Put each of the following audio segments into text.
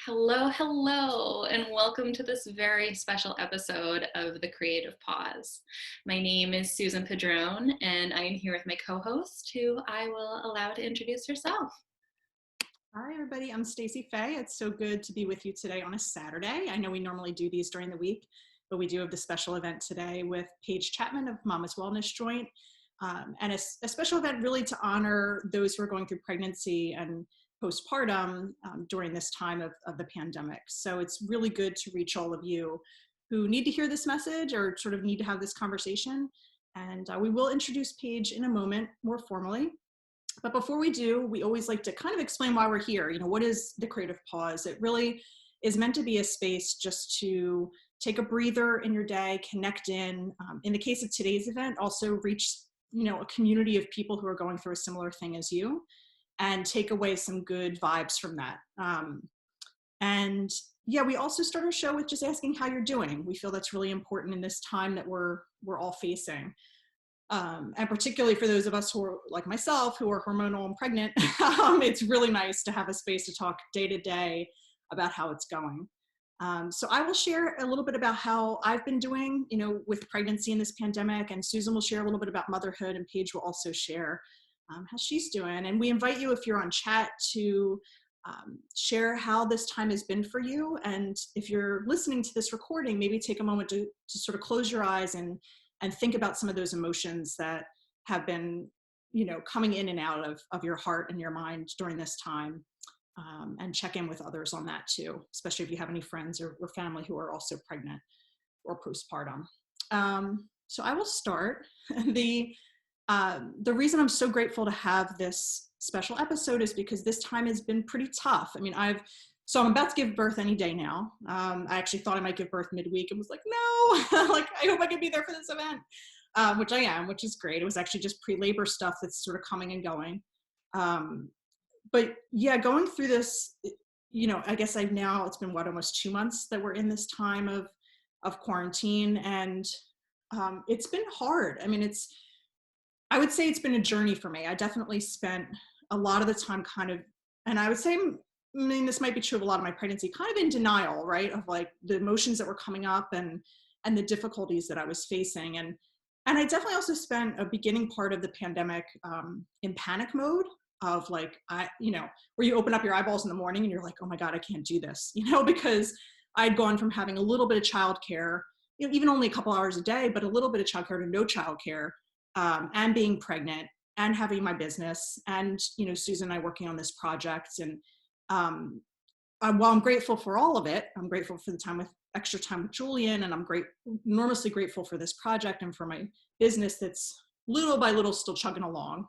Hello, hello, and welcome to this very special episode of The Creative Pause. My name is Susan Padron, and I am here with my co-host, who I will allow to introduce herself. Hi, everybody. I'm Stacey Faye. It's so good to be with you today on a Saturday. I know we normally do these during the week, but we do have the special event today with Paige Chapman of Mama's Wellness Joint, and a special event really to honor those who are going through pregnancy and postpartum during this time of the pandemic. So it's really good to reach all of you who need to hear this message or sort of need to have this conversation. And we will introduce Paige in a moment more formally. But before we do, we always like to kind of explain why we're here. You know, what is the Creative Pause? It really is meant to be a space just to take a breather in your day, connect in the case of today's event, also reach, a community of people who are going through a similar thing as you and take away some good vibes from that. And yeah, we also start our show with just asking how you're doing. We feel that's really important in this time that we're all facing. And particularly for those of us who are like myself, who are hormonal and pregnant, it's really nice to have a space to talk day to day about how it's going. So I will share a little bit about how I've been doing, with pregnancy in this pandemic, and Susan will share a little bit about motherhood, and Paige will also share how she's doing. And we invite you, if you're on chat, to share how this time has been for you. And if you're listening to this recording, maybe take a moment to sort of close your eyes and think about some of those emotions that have been, coming in and out of your heart and your mind during this time, and check in with others on that too, especially if you have any friends or family who are also pregnant or postpartum. So I will start. The reason I'm so grateful to have this special episode is because this time has been pretty tough. I mean, so I'm about to give birth any day now. I actually thought I might give birth midweek and was like, no, like, I hope I can be there for this event, which I am, which is great. It was actually just pre-labor stuff that's sort of coming and going. But yeah, going through this, I guess it's been almost 2 months that we're in this time of quarantine, and it's been hard. I mean, I would say it's been a journey for me. I definitely spent a lot of the time and I would say, this might be true of a lot of my pregnancy, kind of in denial, right? Of like the emotions that were coming up and the difficulties that I was facing. And I definitely also spent a beginning part of the pandemic in panic mode of like, where you open up your eyeballs in the morning and you're like, oh my God, I can't do this, because I'd gone from having a little bit of childcare, even only a couple hours a day, but a little bit of childcare to no childcare, and being pregnant and having my business and, Susan and I working on this project. And while I'm grateful for all of it, I'm grateful for the extra time with Julian, and I'm enormously grateful for this project and for my business that's little by little still chugging along.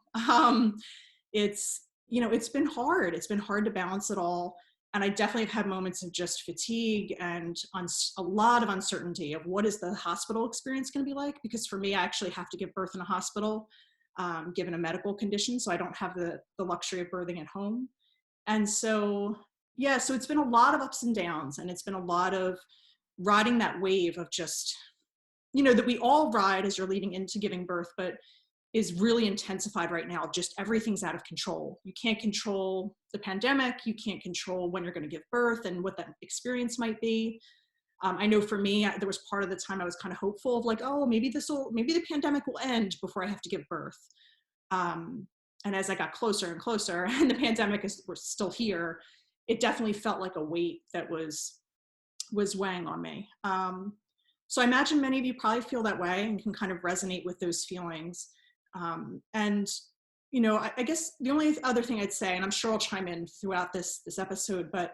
It's been hard. It's been hard to balance it all. And I definitely have had moments of just fatigue and a lot of uncertainty of what is the hospital experience going to be like? Because for me, I actually have to give birth in a hospital, given a medical condition. So I don't have the luxury of birthing at home. And so, yeah, so it's been a lot of ups and downs, and it's been a lot of riding that wave of just, that we all ride as you're leading into giving birth, but is really intensified right now. Just everything's out of control. You can't control the pandemic. You can't control when you're going to give birth and what that experience might be. I know for me, there was part of the time I was kind of hopeful of like, oh, maybe the pandemic will end before I have to give birth. And as I got closer and closer, and the pandemic we're still here, it definitely felt like a weight that was weighing on me. So I imagine many of you probably feel that way and can kind of resonate with those feelings. I guess the only other thing I'd say, and I'm sure I'll chime in throughout this episode, but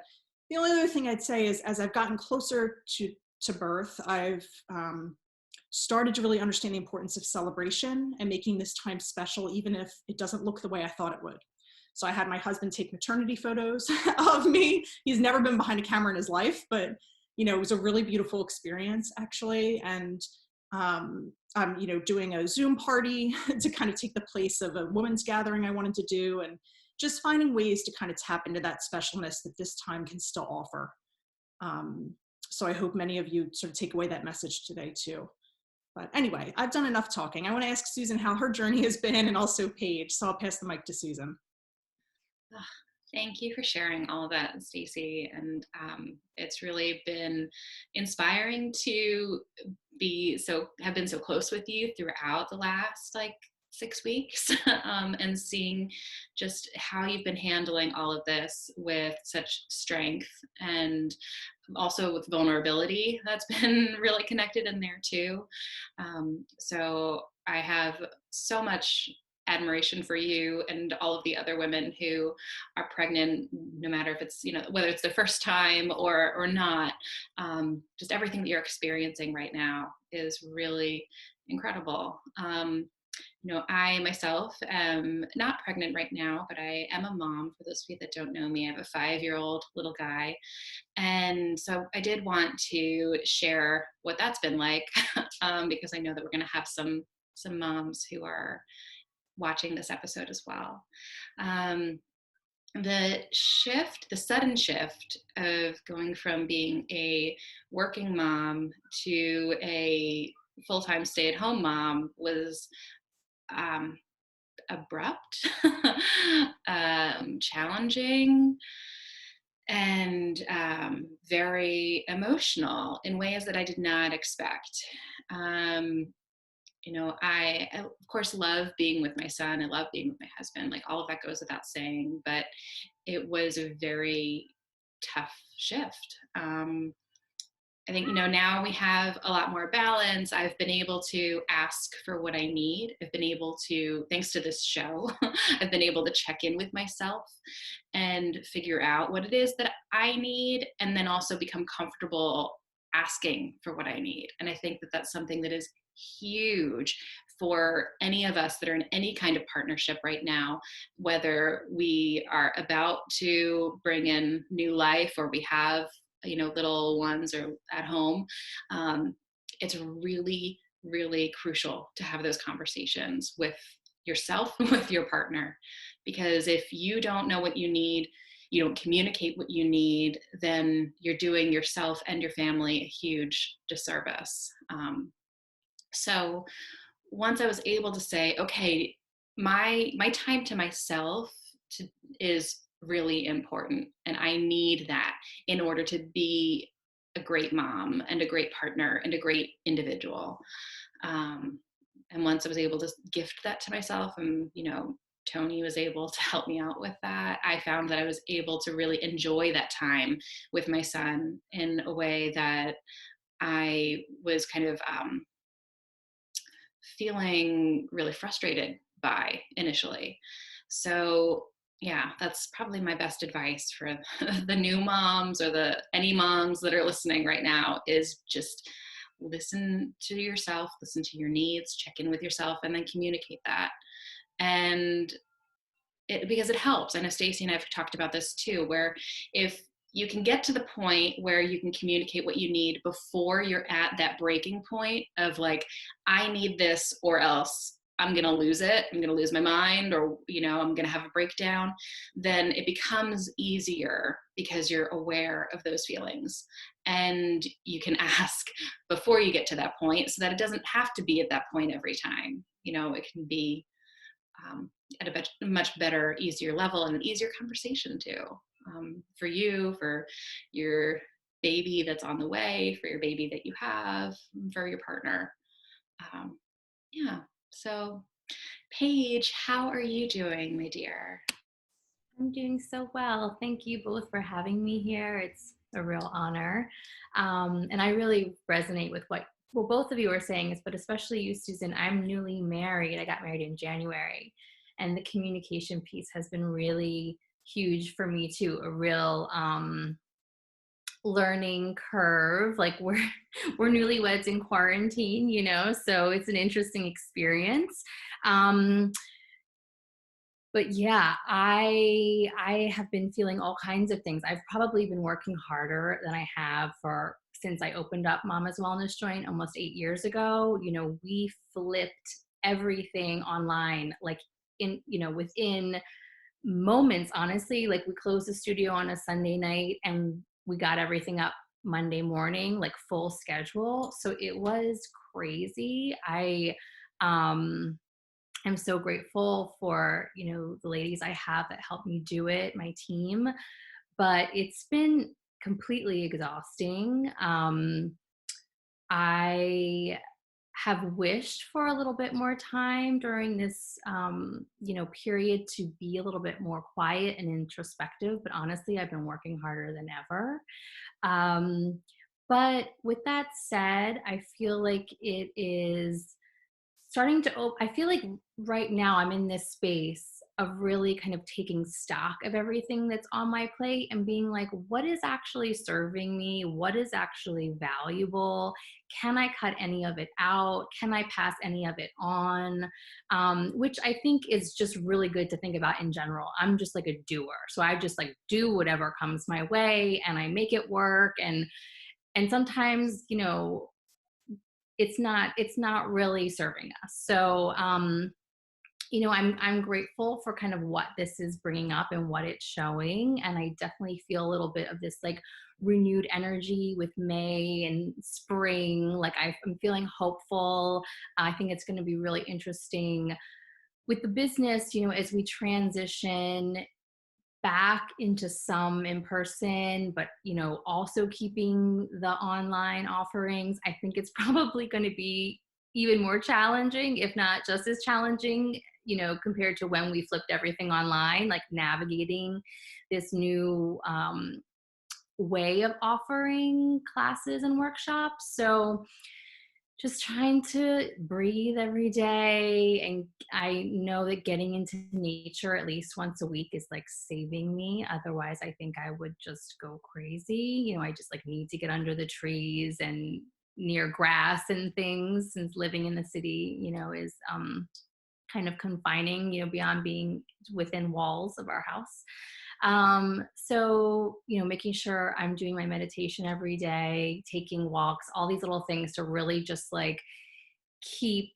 the only other thing I'd say is as I've gotten closer to birth, I've started to really understand the importance of celebration and making this time special, even if it doesn't look the way I thought it would. So I had my husband take maternity photos of me. He's never been behind a camera in his life, but, it was a really beautiful experience actually. And I'm, doing a Zoom party to kind of take the place of a women's gathering I wanted to do, and just finding ways to kind of tap into that specialness that this time can still offer. So I hope many of you sort of take away that message today too. But anyway, I've done enough talking. I want to ask Susan how her journey has been, and also Paige. So I'll pass the mic to Susan. Thank you for sharing all of that, Stacey. And it's really been inspiring to have been so close with you throughout the last like 6 weeks, and seeing just how you've been handling all of this with such strength and also with vulnerability that's been really connected in there too. So I have so much admiration for you and all of the other women who are pregnant, no matter if it's, whether it's their first time or not. Just everything that you're experiencing right now is really incredible. I myself am not pregnant right now, but I am a mom. For those of you that don't know me, I have a 5-year-old little guy. And so I did want to share what that's been like, because I know that we're going to have some moms who are watching this episode as well. Um, the sudden shift of going from being a working mom to a full-time stay-at-home mom was um, abrupt, challenging, and very emotional in ways that I did not expect. Um, I of course love being with my son. I love being with my husband. Like all of that goes without saying, but it was a very tough shift. I think, now we have a lot more balance. I've been able to ask for what I need. I've been able to, thanks to this show, I've been able to check in with myself and figure out what it is that I need, and then also become comfortable asking for what I need. And I think that that's something that is huge for any of us that are in any kind of partnership right now, whether we are about to bring in new life or we have little ones or at home. It's really, really crucial to have those conversations with yourself, with your partner, because if you don't know what you need, you don't communicate what you need, then you're doing yourself and your family a huge disservice. So once I was able to say, okay, my time to myself is really important, and I need that in order to be a great mom and a great partner and a great individual. Um, and once I was able to gift that to myself, and Tony was able to help me out with that, I found that I was able to really enjoy that time with my son in a way that I was kind of feeling really frustrated by initially. So yeah, that's probably my best advice for the new moms or any moms that are listening right now, is just listen to yourself, listen to your needs, check in with yourself, and then communicate that. And because it helps. I know Stacey and I have talked about this too, where if you can get to the point where you can communicate what you need before you're at that breaking point of like, I need this or else I'm going to lose it. I'm going to lose my mind, or, I'm going to have a breakdown. Then it becomes easier because you're aware of those feelings, and you can ask before you get to that point so that it doesn't have to be at that point every time. It can be at a much better, easier level, and an easier conversation too, for you, for your baby that's on the way, for your baby that you have, for your partner. Yeah. So, Paige, how are you doing, my dear? I'm doing so well. Thank you both for having me here. It's a real honor. And I really resonate with what both of you are saying, but especially you, Susan. I'm newly married. I got married in January, and the communication piece has been really huge for me too. A real learning curve. Like we're newlyweds in quarantine, so it's an interesting experience. But yeah, I have been feeling all kinds of things. I've probably been working harder than I have since I opened up Mama's Wellness Joint almost 8 years ago. We flipped everything online, like within moments, honestly. Like we closed the studio on a Sunday night and we got everything up Monday morning, like full schedule. So it was crazy. I'm so grateful for, the ladies I have that help me do it, my team, but it's been completely exhausting. I have wished for a little bit more time during this, period to be a little bit more quiet and introspective. But honestly, I've been working harder than ever. Um, but with that said, I feel like it is starting to I feel like right now I'm in this space of really kind of taking stock of everything that's on my plate and being like, what is actually serving me? What is actually valuable? Can I cut any of it out? Can I pass any of it on? Which I think is just really good to think about in general. I'm just like a doer. So I just like do whatever comes my way and I make it work. And sometimes, it's not really serving us. So I'm grateful for kind of what this is bringing up and what it's showing, and I definitely feel a little bit of this like renewed energy with May and spring. Like I'm feeling hopeful. I think it's going to be really interesting with the business, as we transition back into some in person, but also keeping the online offerings. I think it's probably going to be even more challenging, if not just as challenging, compared to when we flipped everything online, like navigating this new way of offering classes and workshops. So just trying to breathe every day. And I know that getting into nature at least once a week is like saving me. Otherwise, I think I would just go crazy. I just like need to get under the trees and near grass and things, since living in the city, is kind of confining, beyond being within walls of our house. So, making sure I'm doing my meditation every day, taking walks, all these little things to really just like keep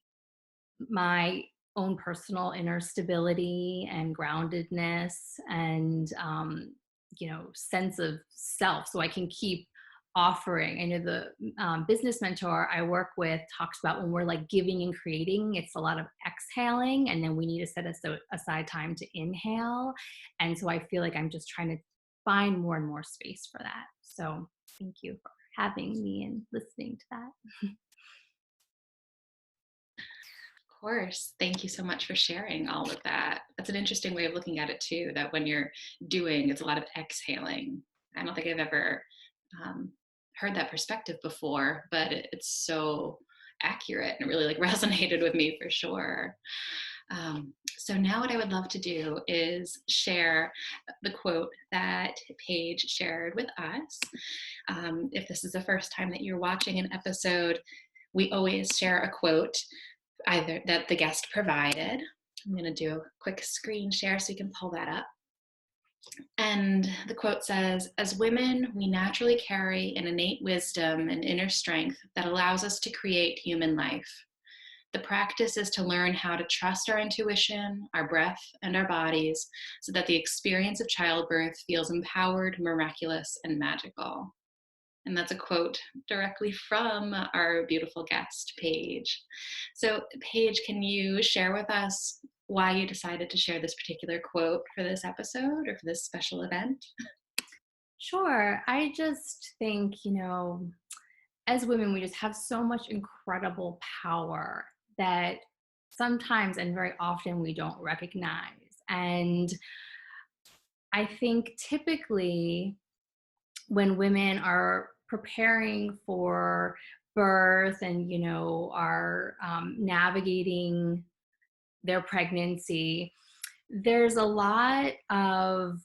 my own personal inner stability and groundedness and, sense of self, so I can keep offering. I know the business mentor I work with talks about when we're like giving and creating, it's a lot of exhaling, and then we need to set aside time to inhale. And so I feel like I'm just trying to find more and more space for that. So thank you for having me and listening to that. Of course. Thank you so much for sharing all of that. That's an interesting way of looking at it too, that when you're doing, it's a lot of exhaling. I don't think I've ever um, heard that perspective before, but it's so accurate and it really like resonated with me for sure. So now what I would love to do is share the quote that Paige shared with us. If this is the first time that you're watching an episode, we always share a quote either that the guest provided. I'm going to do a quick screen share so you can pull that up. And the quote says, "As women, we naturally carry an innate wisdom and inner strength that allows us to create human life. The practice is to learn how to trust our intuition, our breath, and our bodies so that the experience of childbirth feels empowered, miraculous, and magical." And that's a quote directly from our beautiful guest, Paige. So, Paige, can you share with us why you decided to share this particular quote for this episode or for this special event? Sure. I just think, as women, we just have so much incredible power that sometimes and very often we don't recognize. And I think typically when women are preparing for birth and, are navigating their pregnancy, there's a lot of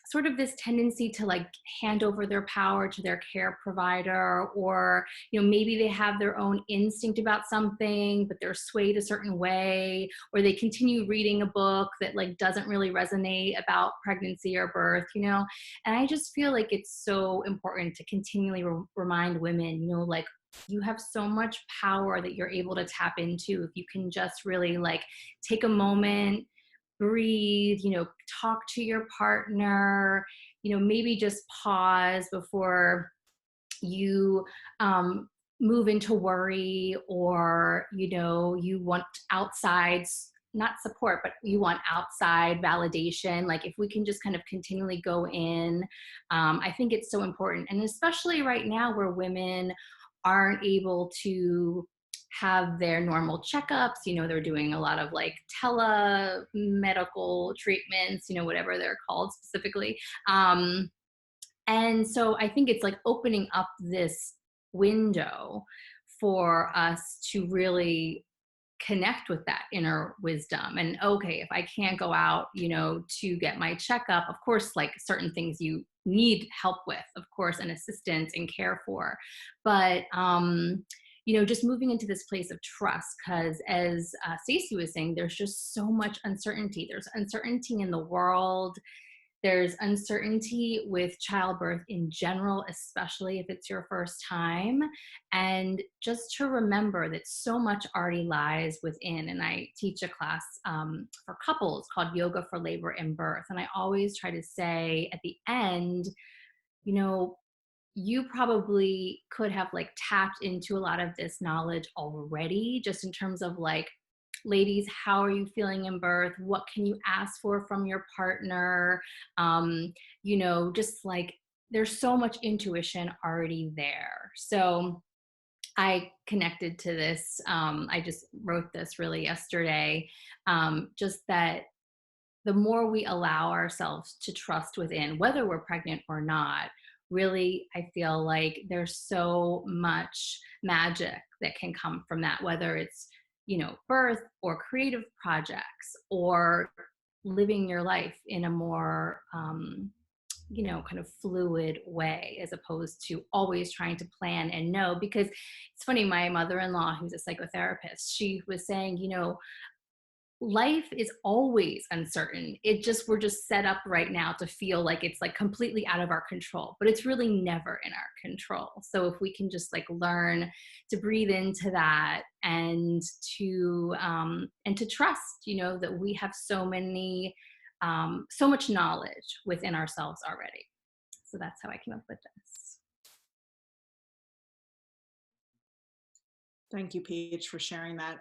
sort of this tendency to like hand over their power to their care provider, or maybe they have their own instinct about something but they're swayed a certain way, or they continue reading a book that like doesn't really resonate about pregnancy or birth. And I just feel like it's so important to continually remind women, like you have so much power that you're able to tap into if you can just really like take a moment, breathe, talk to your partner, maybe just pause before you move into worry, or, you want outside, not support, but you want outside validation. Like if we can just kind of continually go in, I think it's so important. And especially right now where women aren't able to have their normal checkups, they're doing a lot of like telemedical treatments, whatever they're called specifically. And so I think it's like opening up this window for us to really connect with that inner wisdom. And okay, if I can't go out, to get my checkup, of course, like certain things you need help with, of course, and assistance and care for. But, just moving into this place of trust, because as Stacey was saying, there's just so much uncertainty. There's uncertainty in the world. There's uncertainty with childbirth in general, especially if it's your first time. And just to remember that so much already lies within. And I teach a class for couples called Yoga for Labor and Birth. And I always try to say at the end, you probably could have like tapped into a lot of this knowledge already, just in terms of like, ladies, how are you feeling in birth? What can you ask for from your partner? Just like there's so much intuition already there. So I connected to this. I just wrote this really yesterday. Just that the more we allow ourselves to trust within, whether we're pregnant or not, really, I feel like there's so much magic that can come from that, whether it's, birth or creative projects or living your life in a more, kind of fluid way, as opposed to always trying to plan and know. Because it's funny, my mother-in-law, who's a psychotherapist, she was saying, life is always uncertain. We're just set up right now to feel like it's like completely out of our control, but it's really never in our control. So if we can just like learn to breathe into that and to trust, that we have so much knowledge within ourselves already. So that's how I came up with this. Thank you, Paige, for sharing that.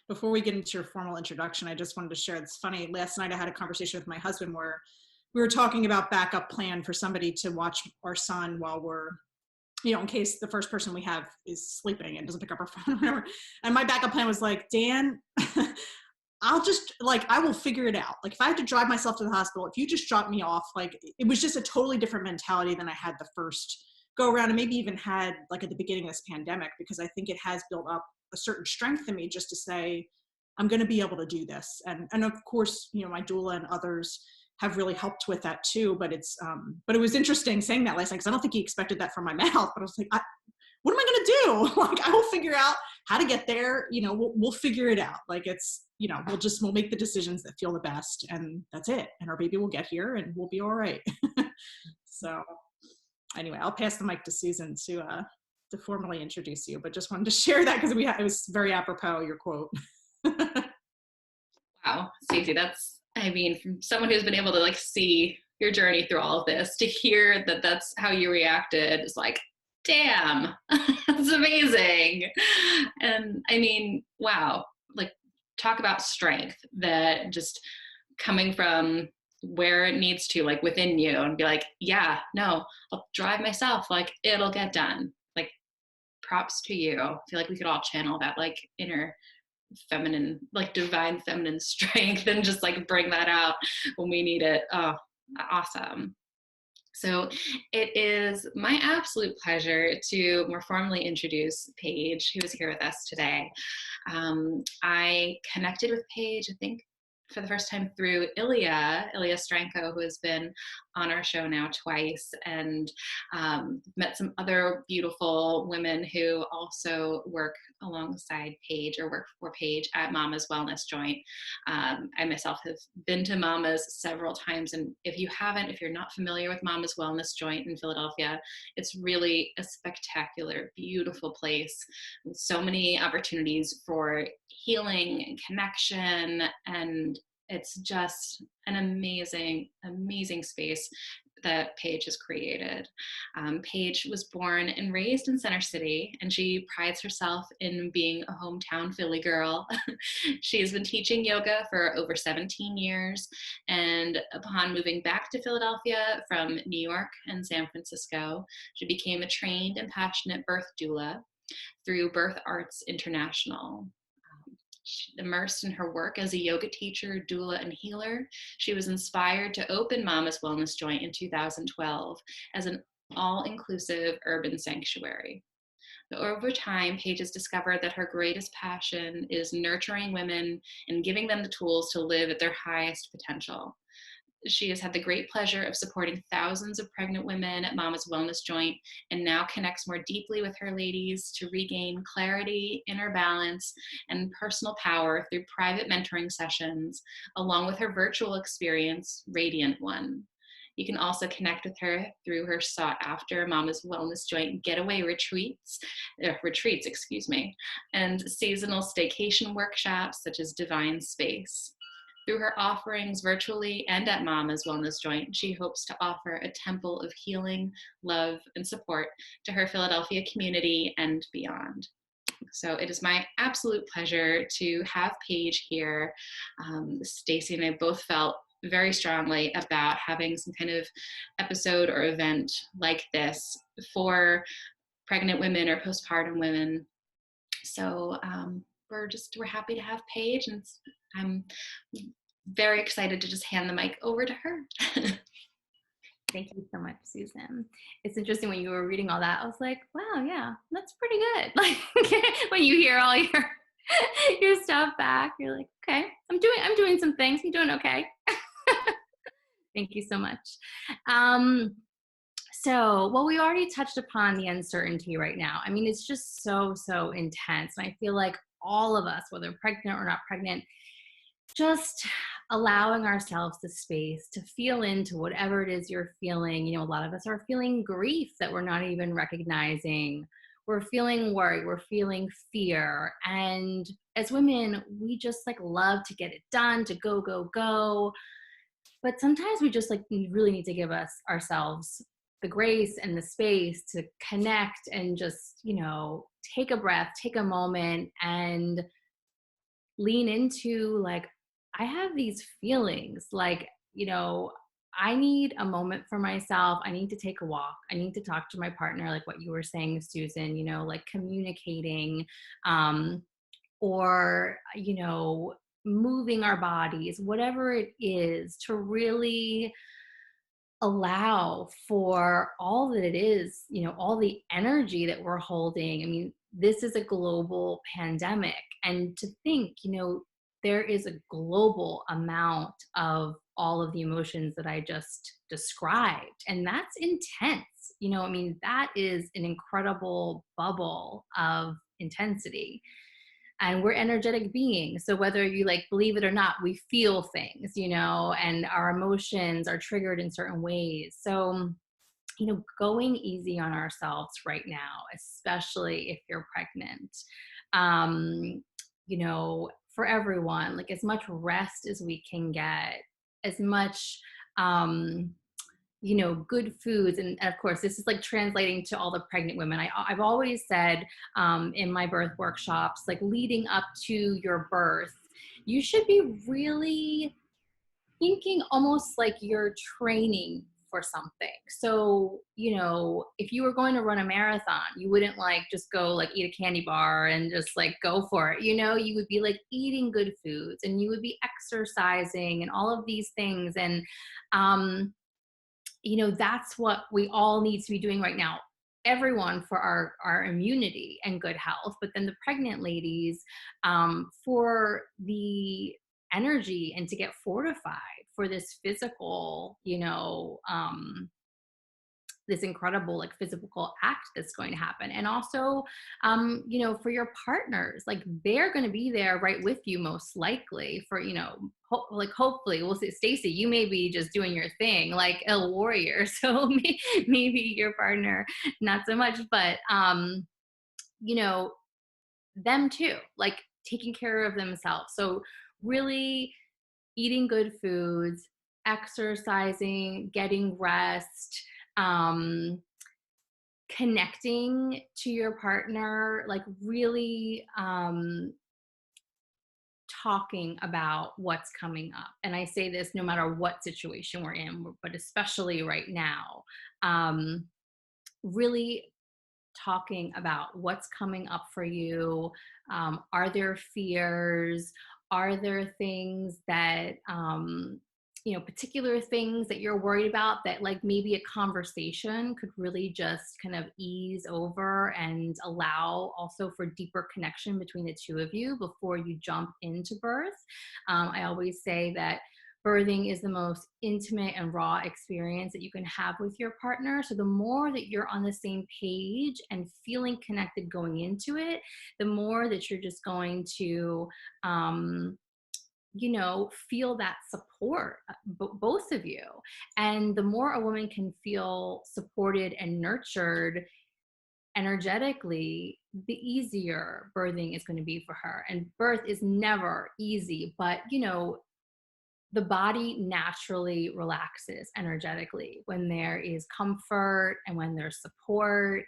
Before we get into your formal introduction, I just wanted to share, it's funny, last night I had a conversation with my husband where we were talking about backup plan for somebody to watch our son while we're, in case the first person we have is sleeping and doesn't pick up our phone or whatever. And my backup plan was like, Dan, I will figure it out. Like if I have to drive myself to the hospital, if you just drop me off, like it was just a totally different mentality than I had the first go around, and maybe even had like at the beginning of this pandemic, because I think it has built up a certain strength in me just to say, I'm going to be able to do this. And of course, my doula and others have really helped with that too. But but it was interesting saying that last night, because I don't think he expected that from my mouth, but I was like, what am I going to do? Like, I will figure out how to get there. We'll figure it out. Like it's, we'll make the decisions that feel the best, and that's it. And our baby will get here and we'll be all right. So anyway, I'll pass the mic to Susan to formally introduce you, but just wanted to share that because it was very apropos, your quote. Wow, Stacey, from someone who's been able to like see your journey through all of this, to hear that that's how you reacted is like, damn, that's amazing. And wow, like talk about strength, that just coming from where it needs to, like within you, and be like, yeah, no, I'll drive myself, like it'll get done. Like props to you. I feel like we could all channel that like inner feminine, like divine feminine strength, and just like bring that out when we need it. Oh, awesome. So it is my absolute pleasure to more formally introduce Paige, who is here with us today. I connected with Paige, I think, for the first time through Ilya Stranko, who has been on our show now twice, and met some other beautiful women who also work alongside Paige, or work for Paige at Mama's Wellness Joint. I myself have been to Mama's several times, and if you're not familiar with Mama's Wellness Joint in Philadelphia, it's really a spectacular, beautiful place with so many opportunities for healing and connection, and it's just an amazing, amazing space. that Paige has created. Paige was born and raised in Center City, and she prides herself in being a hometown Philly girl. She has been teaching yoga for over 17 years, and upon moving back to Philadelphia from New York and San Francisco, she became a trained and passionate birth doula through Birth Arts International. Immersed in her work as a yoga teacher, doula, and healer, she was inspired to open Mama's Wellness Joint in 2012 as an all-inclusive urban sanctuary. Over time, Paige has discovered that her greatest passion is nurturing women and giving them the tools to live at their highest potential. She has had the great pleasure of supporting thousands of pregnant women at Mama's Wellness Joint, and now connects more deeply with her ladies to regain clarity, inner balance, and personal power through private mentoring sessions, along with her virtual experience, Radiant One. You can also connect with her through her sought-after Mama's Wellness Joint getaway retreats, and seasonal staycation workshops such as Divine Space. Through her offerings virtually and at Mama's Wellness Joint, she hopes to offer a temple of healing, love, and support to her Philadelphia community and beyond. So it is my absolute pleasure to have Paige here. Stacey and I both felt very strongly about having some kind of episode or event like this for pregnant women or postpartum women. So we're happy to have Paige, and I'm very excited to just hand the mic over to her. Thank you so much, Susan. It's interesting when you were reading all that, I was like, wow, yeah, that's pretty good. Like when you hear all your stuff back, you're like, okay, I'm doing some things. I'm doing okay. Thank you so much. Well, we already touched upon the uncertainty right now. I mean, it's just so intense. And I feel like all of us, whether pregnant or not pregnant, just allowing ourselves the space to feel into whatever it is you're feeling. You know, a lot of us are feeling grief that we're not even recognizing. We're feeling worry, we're feeling fear. And as women, we just like love to get it done, to go. But sometimes we just like really need to give ourselves the grace and the space to connect and just, you know, take a breath, take a moment, and lean into like, I have these feelings, like, you know, I need a moment for myself. I need to take a walk. I need to talk to my partner, like what you were saying, Susan, you know, like communicating, or, you know, moving our bodies, whatever it is, to really allow for all that it is, you know, all the energy that we're holding. I mean, this is a global pandemic. And to think, you know, there is a global amount of all of the emotions that I just described. And that's intense. You know, I mean, that is an incredible bubble of intensity. And we're energetic beings. So whether you like believe it or not, we feel things, you know, and our emotions are triggered in certain ways. So, you know, going easy on ourselves right now, especially if you're pregnant, you know, for everyone, like as much rest as we can get, as much, you know, good foods. And of course, this is like translating to all the pregnant women. I've always said in my birth workshops, like leading up to your birth, you should be really thinking almost like you're training for something. So, you know, if you were going to run a marathon, you wouldn't like just go like eat a candy bar and just like go for it. You know, you would be like eating good foods, and you would be exercising and all of these things. And, you know, that's what we all need to be doing right now. Everyone, for our immunity and good health, but then the pregnant ladies, for the energy and to get fortified for this physical, you know, this incredible like physical act that's going to happen. And also, you know, for your partners, like they're going to be there right with you most likely for, you know, like hopefully we'll see. Stacey, you may be just doing your thing like a warrior. So maybe your partner, not so much, but, you know, them too, like taking care of themselves. So really eating good foods, exercising, getting rest, um, connecting to your partner, like really talking about what's coming up. And I say this no matter what situation we're in, but especially right now. Um, really talking about what's coming up for you. Are there fears? Are there things that, particular things that you're worried about that, like, maybe a conversation could really just kind of ease over and allow also for deeper connection between the two of you before you jump into birth? I always say that birthing is the most intimate and raw experience that you can have with your partner. So the more that you're on the same page and feeling connected going into it, the more that you're just going to, feel that support, both of you. And the more a woman can feel supported and nurtured energetically, the easier birthing is going to be for her. And birth is never easy, but the body naturally relaxes energetically when there is comfort and when there's support.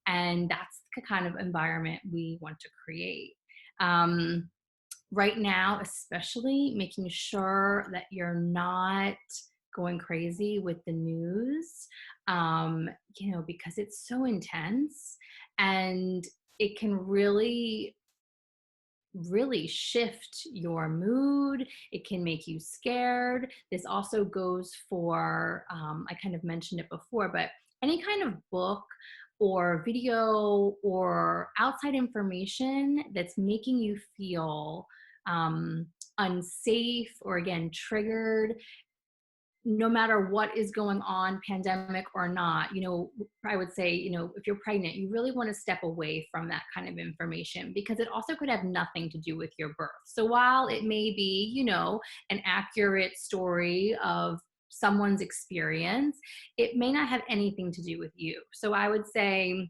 And that's the kind of environment we want to create. Right now, especially making sure that you're not going crazy with the news, because it's so intense and it can really shift your mood. It can make you scared. This also goes for, I kind of mentioned it before, but any kind of book or video or outside information that's making you feel unsafe or, again, triggered, no matter what is going on, pandemic or not, I would say, if you're pregnant, you really want to step away from that kind of information because it also could have nothing to do with your birth. So while it may be, an accurate story of someone's experience, it may not have anything to do with you. So I would say,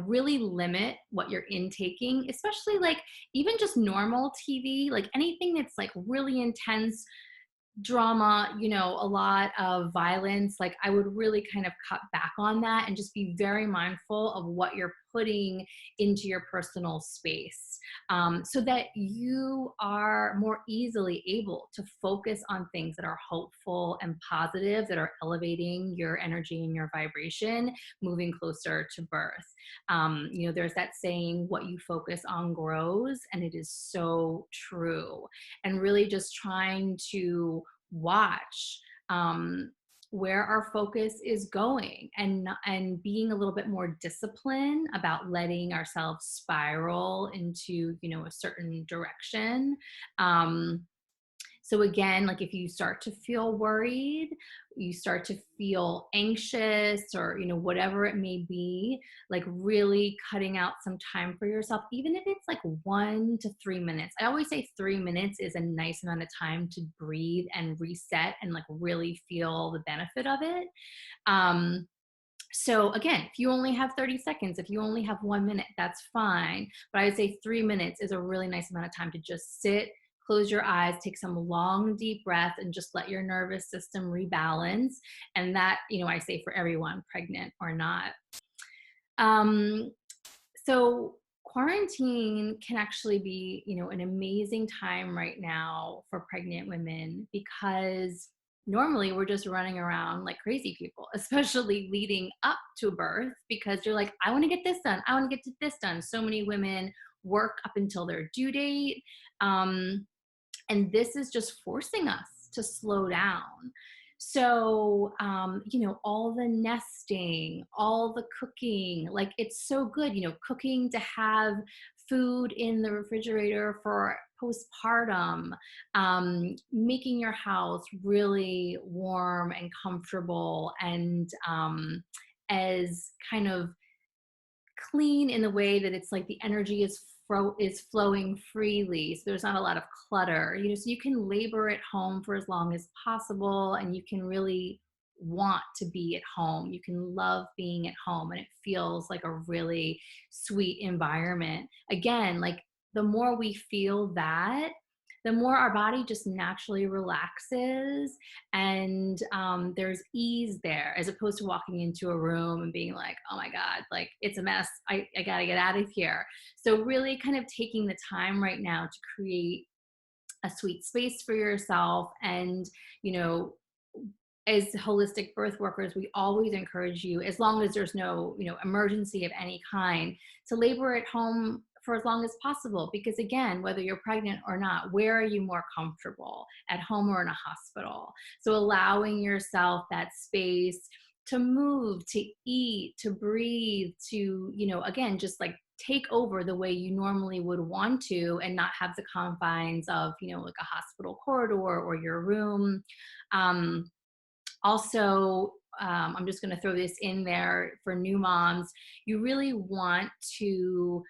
really limit what you're intaking, especially like even just normal TV, like anything that's like really intense drama, a lot of violence, like I would really kind of cut back on that and just be very mindful of what you're putting into your personal space, so that you are more easily able to focus on things that are hopeful and positive, that are elevating your energy and your vibration, moving closer to birth. There's that saying, what you focus on grows, and it is so true. And really just trying to watch where our focus is going, and being a little bit more disciplined about letting ourselves spiral into a certain direction. So again, like if you start to feel worried, you start to feel anxious, or whatever it may be, like really cutting out some time for yourself, even if it's like 1 to 3 minutes. I always say 3 minutes is a nice amount of time to breathe and reset and like really feel the benefit of it. So again, if you only have 30 seconds, if you only have 1 minute, that's fine. But I would say 3 minutes is a really nice amount of time to just sit, close your eyes, take some long, deep breath, and just let your nervous system rebalance. And that, I say for everyone, pregnant or not. So quarantine can actually be, an amazing time right now for pregnant women, because normally we're just running around like crazy people, especially leading up to birth, because you're like, I want to get this done. I want to get this done. So many women work up until their due date. And this is just forcing us to slow down. So, all the nesting, all the cooking, like it's so good, cooking to have food in the refrigerator for postpartum, making your house really warm and comfortable, and as kind of clean in the way that it's like the energy is flowing freely, so there's not a lot of clutter, so you can labor at home for as long as possible, and you can really want to be at home. You can love being at home, and it feels like a really sweet environment. Again, like the more we feel that, the more our body just naturally relaxes, and there's ease there, as opposed to walking into a room and being like, oh my God, like it's a mess. I got to get out of here. So really kind of taking the time right now to create a sweet space for yourself. And, you know, as holistic birth workers, we always encourage you, as long as there's no, emergency of any kind, to labor at home for as long as possible. Because again, whether you're pregnant or not, where are you more comfortable, at home or in a hospital? So allowing yourself that space to move, to eat, to breathe, to, again, just like take over the way you normally would want to, and not have the confines of, like a hospital corridor or your room. Also, I'm just going to throw this in there for new moms. You really want to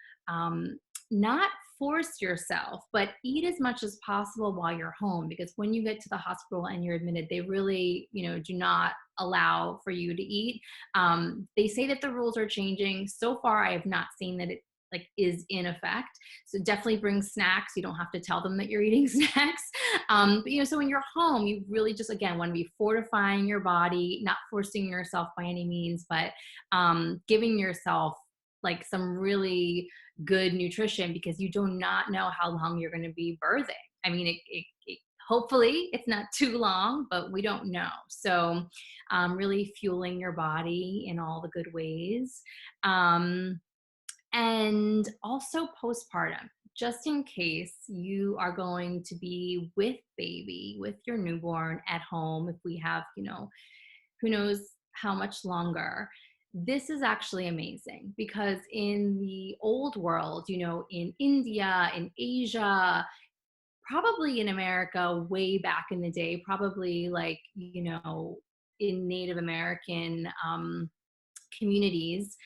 not force yourself, but eat as much as possible while you're home, because when you get to the hospital and you're admitted, they really, do not allow for you to eat. They say that the rules are changing. So far, I have not seen that it is in effect. So definitely bring snacks. You don't have to tell them that you're eating snacks. But so when you're home, you really just, again, want to be fortifying your body, not forcing yourself by any means, but giving yourself like some really good nutrition, because you do not know how long you're going to be birthing. I mean, hopefully it's not too long, but we don't know. So really fueling your body in all the good ways. And also postpartum, just in case you are going to be with baby, with your newborn at home, if we have, who knows how much longer. This is actually amazing, because in the old world, in India, in Asia, probably in America way back in the day, probably like, in Native American communities,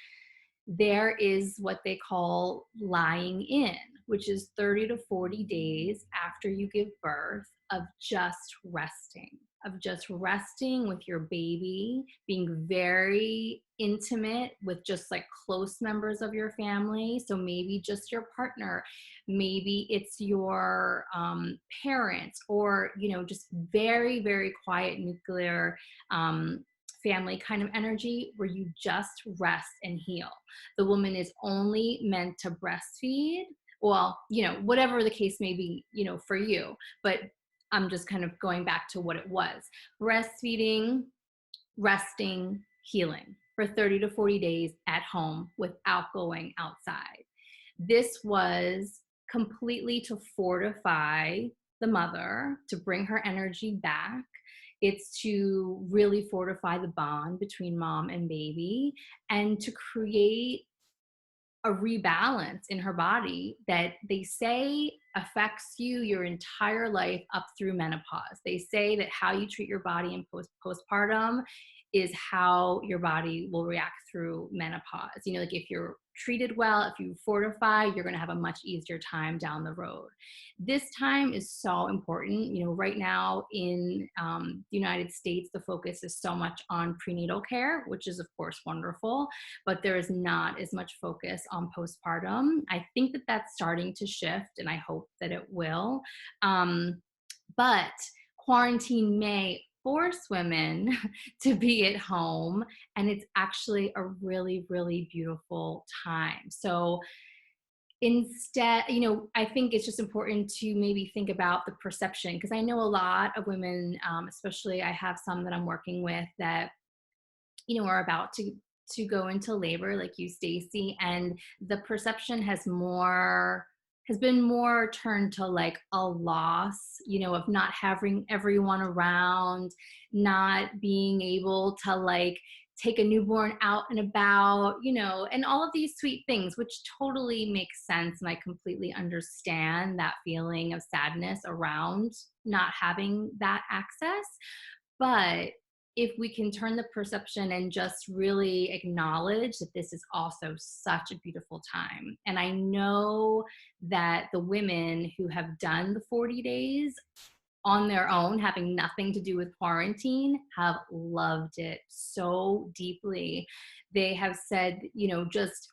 there is what they call lying in, which is 30 to 40 days after you give birth of just resting with your baby, being very intimate with just like close members of your family. So maybe just your partner, maybe it's your parents, or, just very, very quiet nuclear family kind of energy, where you just rest and heal. The woman is only meant to breastfeed. Well, whatever the case may be, for you, but I'm just kind of going back to what it was. Breastfeeding, resting, healing for 30 to 40 days at home without going outside. This was completely to fortify the mother, to bring her energy back. It's to really fortify the bond between mom and baby, and to create a rebalance in her body that they say affects you your entire life up through menopause. They say that how you treat your body in postpartum is how your body will react through menopause. Like if you're treated well, if you fortify, you're going to have a much easier time down the road. This time is so important. Right now in the United States, the focus is so much on prenatal care, which is of course wonderful, but there is not as much focus on postpartum. I think that that's starting to shift, and I hope that it will. But quarantine may force women to be at home, and it's actually a really, really beautiful time. So instead, I think it's just important to maybe think about the perception, because I know a lot of women, especially I have some that I'm working with that, are about to go into labor, like you, Stacey, and the perception has been more turned to like a loss, of not having everyone around, not being able to like take a newborn out and about, and all of these sweet things, which totally makes sense. And I completely understand that feeling of sadness around not having that access. But if we can turn the perception and just really acknowledge that this is also such a beautiful time. And I know that the women who have done the 40 days on their own, having nothing to do with quarantine, have loved it so deeply. They have said, just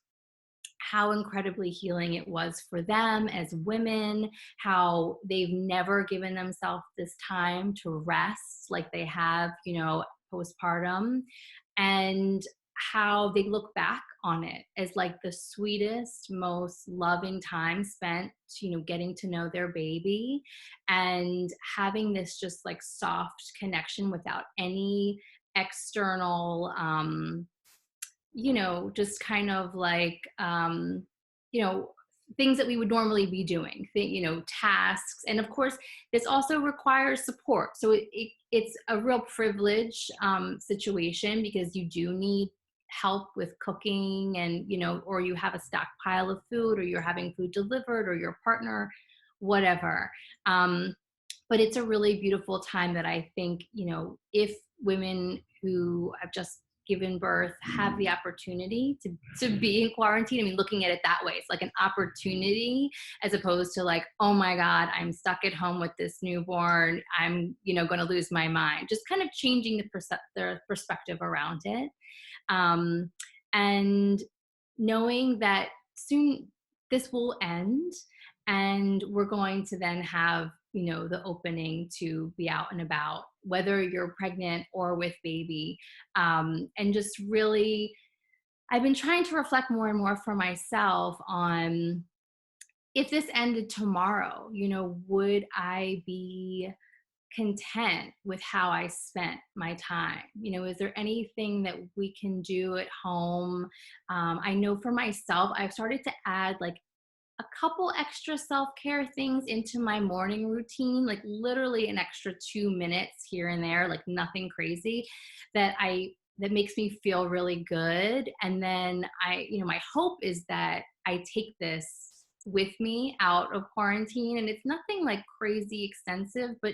how incredibly healing it was for them as women, how they've never given themselves this time to rest like they have, postpartum, and how they look back on it as like the sweetest, most loving time spent, getting to know their baby and having this just like soft connection without any external just kind of like, you know, things that we would normally be doing, tasks. And of course, this also requires support. So it's a real privilege situation because you do need help with cooking and, or you have a stockpile of food or you're having food delivered or your partner, whatever. But it's a really beautiful time that I think, if women who have just given birth have the opportunity to be in quarantine. I mean, looking at it that way, it's like an opportunity as opposed to like, oh my God, I'm stuck at home with this newborn. I'm, going to lose my mind. Just kind of changing the perspective around it. And knowing that soon this will end and we're going to then have the opening to be out and about, whether you're pregnant or with baby. And just really, I've been trying to reflect more and more for myself on if this ended tomorrow, would I be content with how I spent my time? Is there anything that we can do at home? I know for myself, I've started to add like a couple extra self-care things into my morning routine, like literally an extra 2 minutes here and there, like nothing crazy that makes me feel really good. And then my hope is that I take this with me out of quarantine, and it's nothing like crazy extensive, but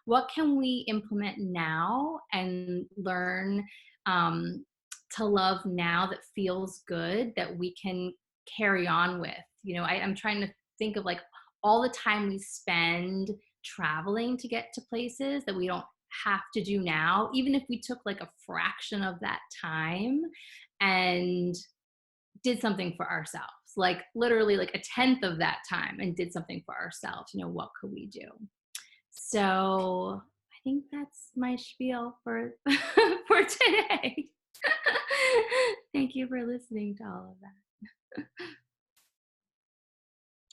what can we implement now and learn to love now that feels good, that we can carry on with. I'm trying to think of like all the time we spend traveling to get to places that we don't have to do now, even if we took like a fraction of that time and did something for ourselves, like literally like a tenth of that time and did something for ourselves, what could we do? So I think that's my spiel for for today. Thank you for listening to all of that.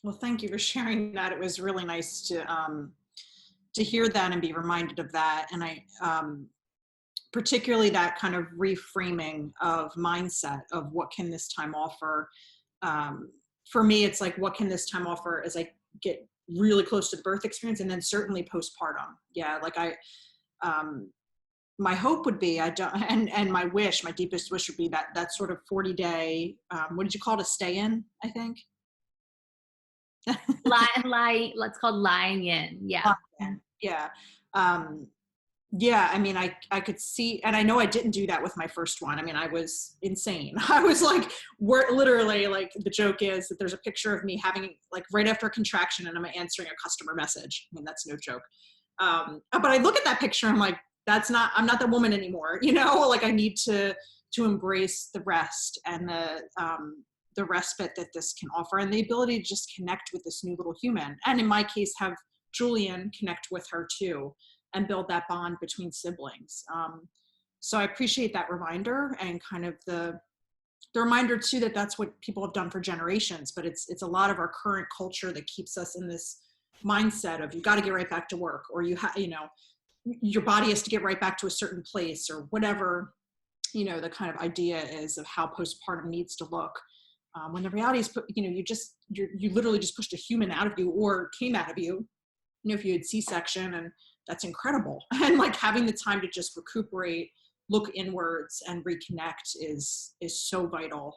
Well, thank you for sharing that. It was really nice to hear that and be reminded of that. And I, particularly that kind of reframing of mindset of what can this time offer. For me, it's like, what can this time offer as I get really close to the birth experience, and then certainly postpartum. Yeah, like my hope would be, and my wish, my deepest wish would be that sort of 40-day, what did you call it, a stay-in, I think? Let's call lying in. Yeah. Yeah. Yeah. I mean, I could see, and I know I didn't do that with my first one. I mean, I was insane. I was like, literally, like, the joke is that there's a picture of me having like right after a contraction and I'm answering a customer message. I mean, that's no joke. But I look at that picture, I'm like, I'm not that woman anymore. Like I need to embrace the rest and the respite that this can offer, and the ability to just connect with this new little human. And in my case, have Julian connect with her too, and build that bond between siblings. So I appreciate that reminder, and kind of the reminder too that that's what people have done for generations. But it's a lot of our current culture that keeps us in this mindset of, you got to get right back to work, or your body has to get right back to a certain place, or whatever, the kind of idea is of how postpartum needs to look. When the reality is, you literally just pushed a human out of you, or came out of you, if you had C-section, and that's incredible. And like having the time to just recuperate, look inwards, and reconnect is so vital,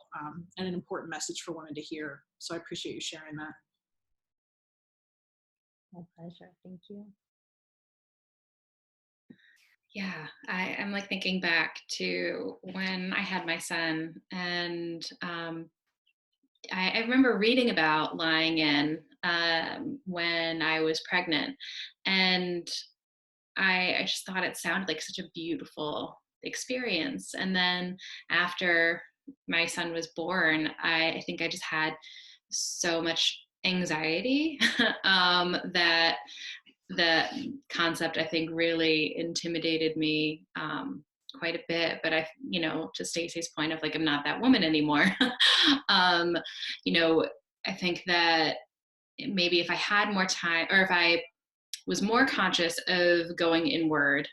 and an important message for women to hear. So I appreciate you sharing that. My pleasure. Thank you. Yeah, I'm like thinking back to when I had my son, and I remember reading about lying in when I was pregnant, and I just thought it sounded like such a beautiful experience. And then after my son was born, I think I just had so much anxiety that the concept, I think, really intimidated me quite a bit. But to Stacey's point of like, I'm not that woman anymore. um, you know, I think that maybe if I had more time, or if I was more conscious of going inward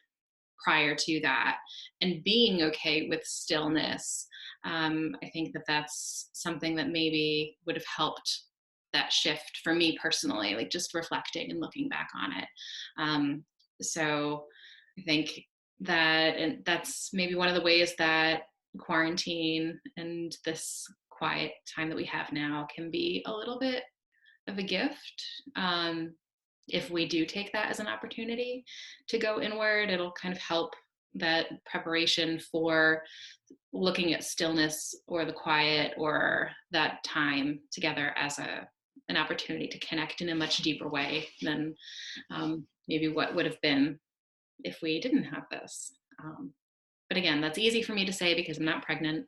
prior to that and being okay with stillness, I think that that's something that maybe would have helped that shift for me personally, like just reflecting and looking back on it. So I think that, and that's maybe one of the ways that quarantine and this quiet time that we have now can be a little bit of a gift. If we do take that as an opportunity to go inward, it'll kind of help that preparation for looking at stillness or the quiet or that time together as an opportunity to connect in a much deeper way than maybe what would have been if we didn't have this. But again, that's easy for me to say because I'm not pregnant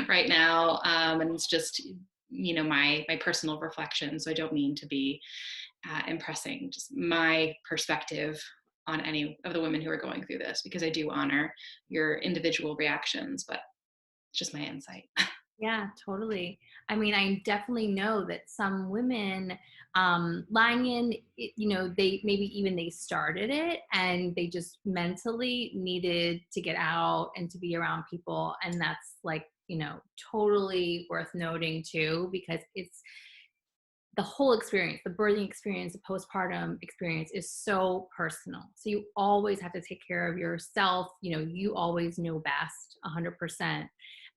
right now, and it's just my personal reflection. So I don't mean to be impressing just my perspective on any of the women who are going through this, because I do honor your individual reactions, but it's just my insight. Yeah, totally. I mean, I definitely know that some women lying in, they maybe even they started it and they just mentally needed to get out and to be around people. And that's like, totally worth noting too, because it's the whole experience, the birthing experience, the postpartum experience is so personal. So you always have to take care of yourself. You always know best 100%.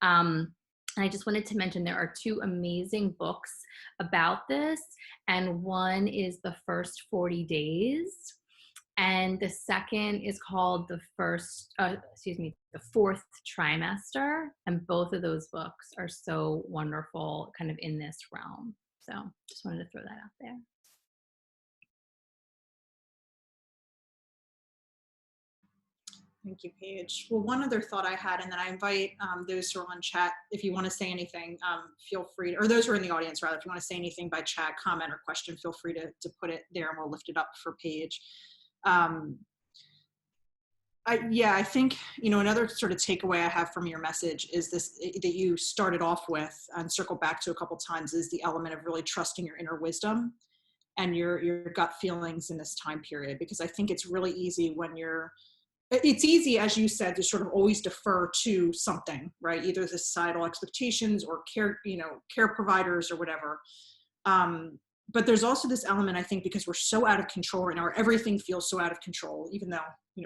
And I just wanted to mention there are 2 amazing books about this. And one is The First 40 Days. And the second is called The Fourth Trimester. And both of those books are so wonderful, kind of in this realm. So just wanted to throw that out there. Thank you, Paige. Well, one other thought I had, and then I invite those who are on chat, if you want to say anything, feel free to, or those who are in the audience rather, if you want to say anything by chat, comment, or question, feel free to put it there and we'll lift it up for Paige. I think, another sort of takeaway I have from your message is this, that you started off with and circled back to a couple times, is the element of really trusting your inner wisdom and your gut feelings in this time period. Because I think it's really easy it's easy, as you said, to sort of always defer to something, right? Either the societal expectations or care providers or whatever. But there's also this element, I think, because we're so out of control right now, or everything feels so out of control, even though,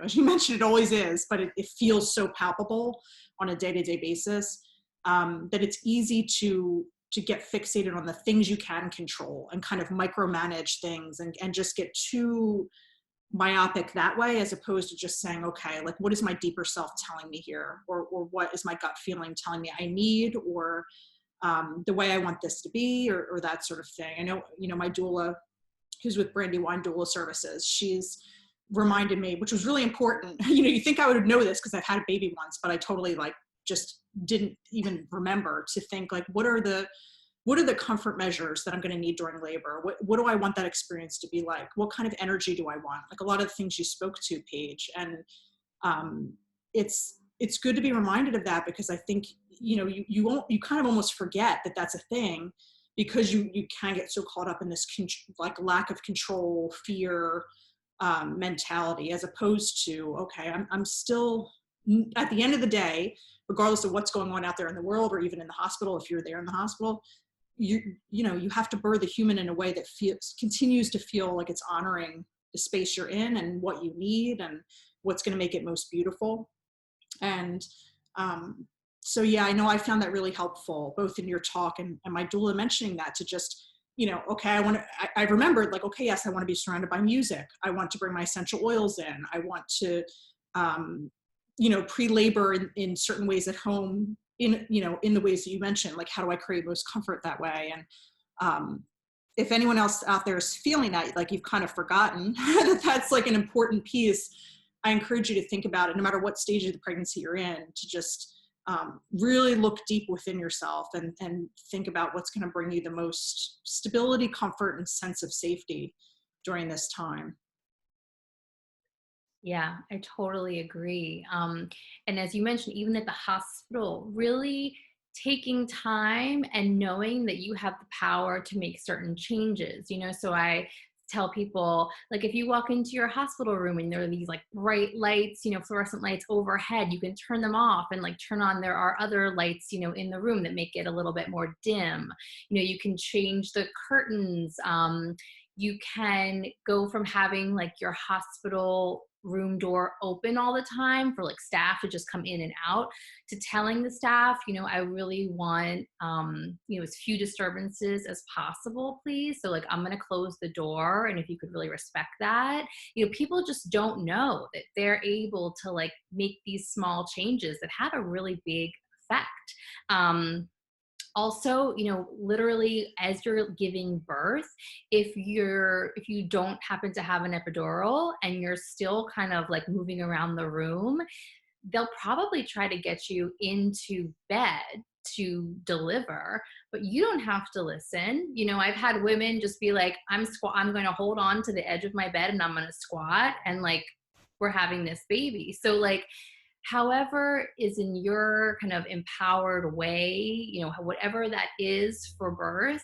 as you mentioned, it always is, but it feels so palpable on a day-to-day basis, that it's easy to get fixated on the things you can control and kind of micromanage things and just get too myopic that way, as opposed to just saying, okay, like, what is my deeper self telling me here? Or what is my gut feeling telling me I need, or the way I want this to be, or that sort of thing. I know, my doula, who's with Brandywine Doula Services, she's reminded me, which was really important. You think I would know this because I've had a baby once, but I totally just didn't even remember to think what are the comfort measures that I'm going to need during labor? What do I want that experience to be like? What kind of energy do I want? Like a lot of the things you spoke to, Paige. And it's good to be reminded of that, because I think, you kind of almost forget that that's a thing, because you can get so caught up in this lack of control, fear mentality, as opposed to, okay, I'm still, at the end of the day, regardless of what's going on out there in the world, or even in the hospital, if you're there in the hospital, you have to birth the human in a way that continues to feel like it's honoring the space you're in and what you need and what's going to make it most beautiful. And so yeah, I know I found that really helpful, both in your talk and my doula mentioning that, to just, okay, I remembered, okay, yes, I want to be surrounded by music. I want to bring my essential oils in. I want to, pre-labor in certain ways at home, in the ways that you mentioned, how do I create most comfort that way? And if anyone else out there is feeling that, you've kind of forgotten that that's an important piece, I encourage you to think about it, no matter what stage of the pregnancy you're in, to just really look deep within yourself and think about what's going to bring you the most stability, comfort, and sense of safety during this time. Yeah, I totally agree. And as you mentioned, even at the hospital, really taking time and knowing that you have the power to make certain changes, so I tell people, like, if you walk into your hospital room and there are these like bright lights, fluorescent lights overhead, you can turn them off and like turn on, there are other lights, in the room that make it a little bit more dim. You can change the curtains. You can go from having like your hospital room door open all the time for like staff to just come in and out, to telling the staff, I really want, as few disturbances as possible, please. So like, I'm going to close the door. And if you could really respect that, people just don't know that they're able to like make these small changes that have a really big effect. Also, literally as you're giving birth, if you don't happen to have an epidural and you're still kind of like moving around the room, they'll probably try to get you into bed to deliver, but you don't have to listen. I've had women just be like, I'm going to hold on to the edge of my bed and I'm going to squat, and like, we're having this baby. So like, however is in your kind of empowered way, whatever that is for birth,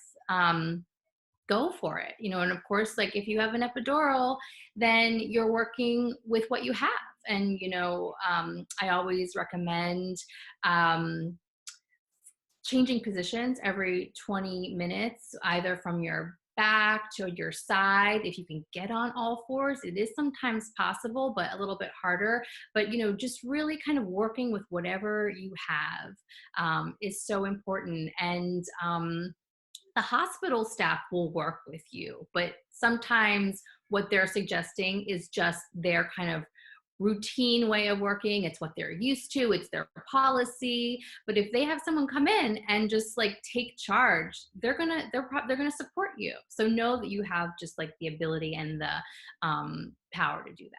go for it. And of course, like, if you have an epidural, then you're working with what you have. And, I always recommend, changing positions every 20 minutes, either from your back to your side. If you can get on all fours, it is sometimes possible, but a little bit harder. But, just really kind of working with whatever you have, is so important. And the hospital staff will work with you, but sometimes what they're suggesting is just their kind of routine way of working. It's what they're used to. It's their policy. But if they have someone come in and just like take charge, they're gonna support you. So know that you have just like the ability and the power to do that.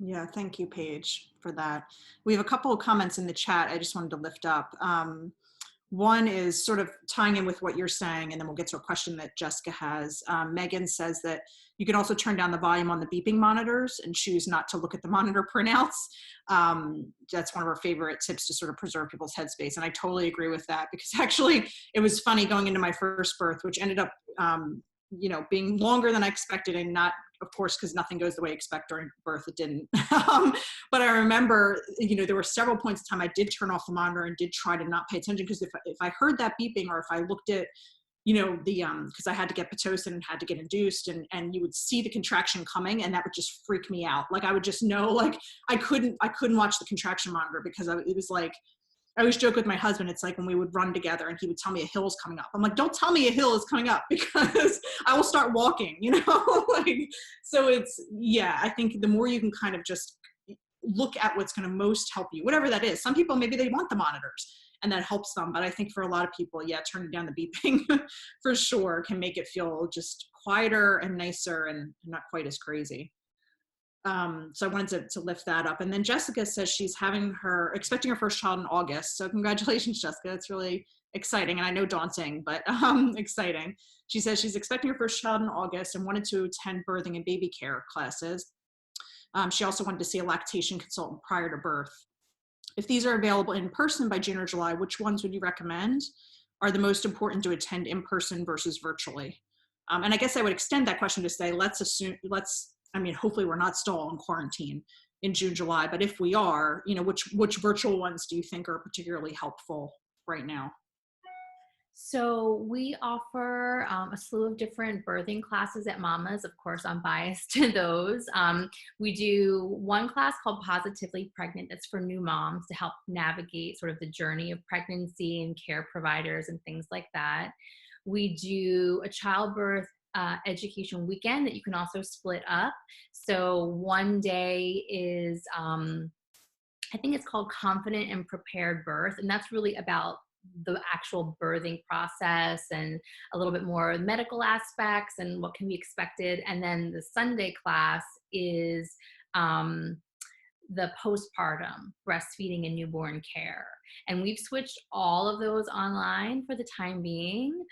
Yeah, thank you, Paige, for that. We have a couple of comments in the chat I just wanted to lift up. One is sort of tying in with what you're saying, and then we'll get to a question that Jessica has. Megan says that you can also turn down the volume on the beeping monitors and choose not to look at the monitor printouts. That's one of our favorite tips to sort of preserve people's headspace. And I totally agree with that, because actually it was funny going into my first birth, which ended up, being longer than I expected, and not, of course, because nothing goes the way I expect during birth. It didn't. But I remember, there were several points in time I did turn off the monitor and did try to not pay attention, because if I heard that beeping, or if I looked at, because I had to get Pitocin and had to get induced, and you would see the contraction coming, and that would just freak me out. Like, I would just know, like, I couldn't watch the contraction monitor, because it was like, I always joke with my husband, it's like when we would run together and he would tell me a hill's coming up. I'm like, don't tell me a hill is coming up, because I will start walking, like, so it's, yeah, I think the more you can kind of just look at what's going to most help you, whatever that is. Some people, maybe they want the monitors and that helps them. But I think for a lot of people, yeah, turning down the beeping for sure can make it feel just quieter and nicer and not quite as crazy. So I wanted to lift that up. And then Jessica says she's expecting her first child in August. So congratulations, Jessica. It's really exciting. And I know daunting, but exciting. She says she's expecting her first child in August and wanted to attend birthing and baby care classes. She also wanted to see a lactation consultant prior to birth. If these are available in person by June or July, which ones would you recommend are the most important to attend in person versus virtually? And I guess I would extend that question to say, hopefully we're not still in quarantine in June, July, but if we are, which virtual ones do you think are particularly helpful right now? So we offer a slew of different birthing classes at Mama's. Of course, I'm biased to those. We do one class called Positively Pregnant. That's for new moms to help navigate sort of the journey of pregnancy and care providers and things like that. We do a childbirth education weekend that you can also split up. So one day is, I think it's called Confident and Prepared Birth. And that's really about the actual birthing process and a little bit more medical aspects and what can be expected. And then the Sunday class is the postpartum, breastfeeding and newborn care. And we've switched all of those online for the time being.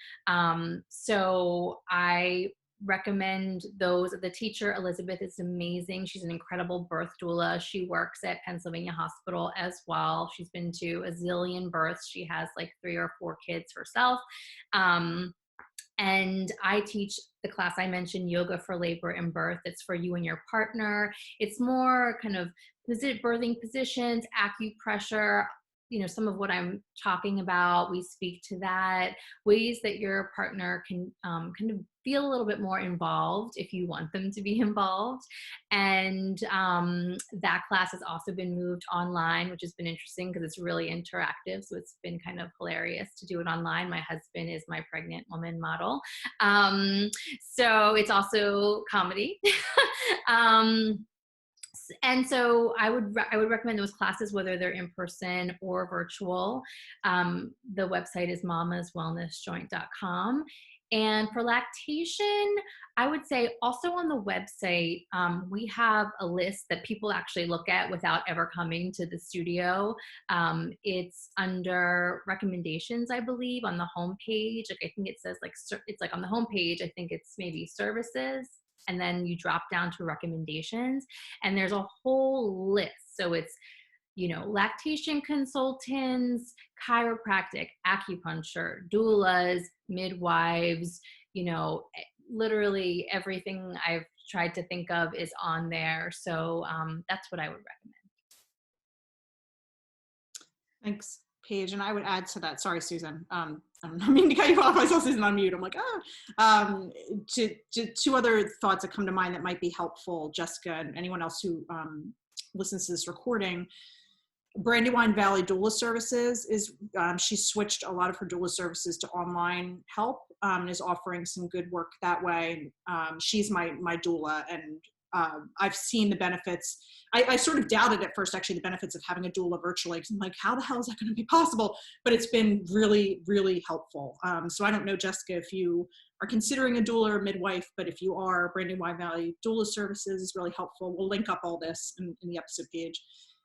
So I recommend those. The teacher, Elizabeth, is amazing. She's an incredible birth doula. She works at Pennsylvania Hospital as well. She's been to a zillion births. She has like 3 or 4 kids herself. And I teach the class I mentioned, Yoga for Labor and Birth. It's for you and your partner. It's more kind of birthing positions, acupressure, some of what I'm talking about. We speak to that, ways that your partner can kind of feel a little bit more involved if you want them to be involved. And that class has also been moved online, which has been interesting because it's really interactive. So it's been kind of hilarious to do it online. My husband is my pregnant woman model. So it's also comedy. And so I would recommend those classes, whether they're in person or virtual. The website is mamaswellnessjoint.com. And for lactation, I would say also on the website, we have a list that people actually look at without ever coming to the studio. It's under recommendations, I believe, on the homepage. Like I think it says it's like on the homepage, I think it's maybe services, and then you drop down to recommendations, and there's a whole list. So it's, lactation consultants, chiropractic, acupuncture, doulas, midwives, literally everything I've tried to think of is on there. So that's what I would recommend. Thanks, Paige. And I would add to that, sorry, Susan. I don't mean to cut you off. I saw Susan on mute. I'm like, to 2 other thoughts that come to mind that might be helpful, Jessica, and anyone else who listens to this recording. Brandywine Valley Doula Services she's switched a lot of her doula services to online help, and is offering some good work that way. She's my doula, and I've seen the benefits. I sort of doubted at first, actually, the benefits of having a doula virtually, because I'm like, how the hell is that going to be possible? But it's been really, really helpful. So I don't know, Jessica, if you are considering a doula or midwife, but if you are, Brandywine Valley Doula Services is really helpful. We'll link up all this in the episode page.